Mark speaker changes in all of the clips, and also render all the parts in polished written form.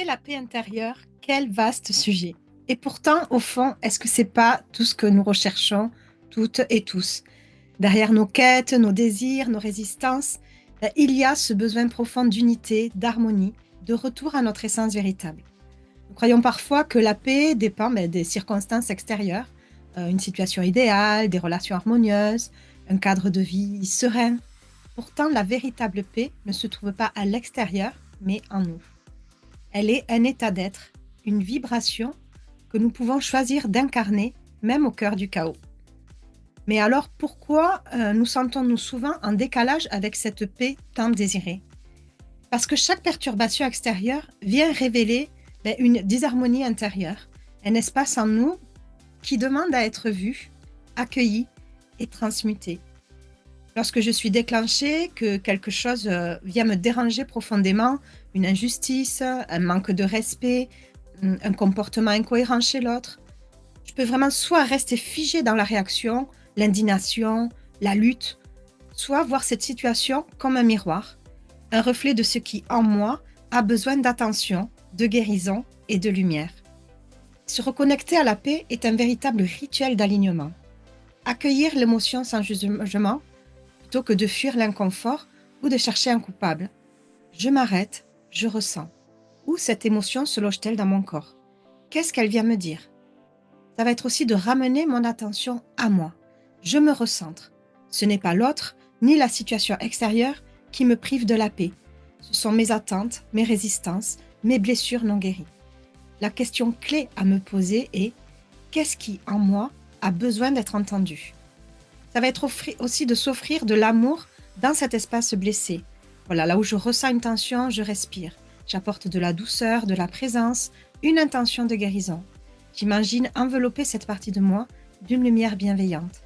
Speaker 1: la paix intérieure, quel vaste sujet. Et pourtant, au fond, est-ce que c'est pas tout ce que nous recherchons, toutes et tous? Derrière nos quêtes, nos désirs, nos résistances, il y a ce besoin profond d'unité, d'harmonie, de retour à notre essence véritable. Nous croyons parfois que la paix dépend des circonstances extérieures, une situation idéale, des relations harmonieuses, un cadre de vie serein. Pourtant, la véritable paix ne se trouve pas à l'extérieur, mais en nous. Elle est un état d'être, une vibration que nous pouvons choisir d'incarner, même au cœur du chaos. Mais alors pourquoi nous sentons-nous souvent en décalage avec cette paix tant désirée? Parce que chaque perturbation extérieure vient révéler une disharmonie intérieure, un espace en nous qui demande à être vu, accueilli et transmuté. Lorsque je suis déclenchée, que quelque chose vient me déranger profondément, une injustice, un manque de respect, un comportement incohérent chez l'autre, je peux vraiment soit rester figée dans la réaction, l'indignation, la lutte, soit voir cette situation comme un miroir, un reflet de ce qui, en moi, a besoin d'attention, de guérison et de lumière. Se reconnecter à la paix est un véritable rituel d'alignement. Accueillir l'émotion sans jugement, plutôt que de fuir l'inconfort ou de chercher un coupable. Je m'arrête, je ressens. Où cette émotion se loge-t-elle dans mon corps? Qu'est-ce qu'elle vient me dire? Ça va être aussi de ramener mon attention à moi. Je me recentre. Ce n'est pas l'autre, ni la situation extérieure qui me prive de la paix. Ce sont mes attentes, mes résistances, mes blessures non guéries. La question clé à me poser est: qu'est-ce qui, en moi, a besoin d'être entendu? Ça va être aussi de s'offrir de l'amour dans cet espace blessé. Voilà, là où je ressens une tension, je respire. J'apporte de la douceur, de la présence, une intention de guérison. J'imagine envelopper cette partie de moi d'une lumière bienveillante.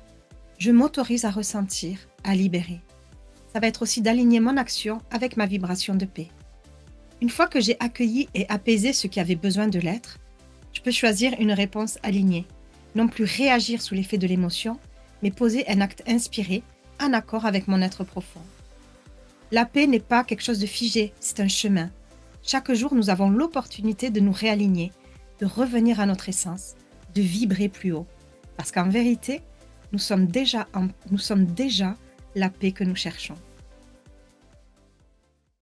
Speaker 1: Je m'autorise à ressentir, à libérer. Ça va être aussi d'aligner mon action avec ma vibration de paix. Une fois que j'ai accueilli et apaisé ce qui avait besoin de l'être, je peux choisir une réponse alignée. Non plus réagir sous l'effet de l'émotion, mais poser un acte inspiré, en accord avec mon être profond. La paix n'est pas quelque chose de figé, c'est un chemin. Chaque jour, nous avons l'opportunité de nous réaligner, de revenir à notre essence, de vibrer plus haut. Parce qu'en vérité, nous sommes déjà la paix que nous cherchons.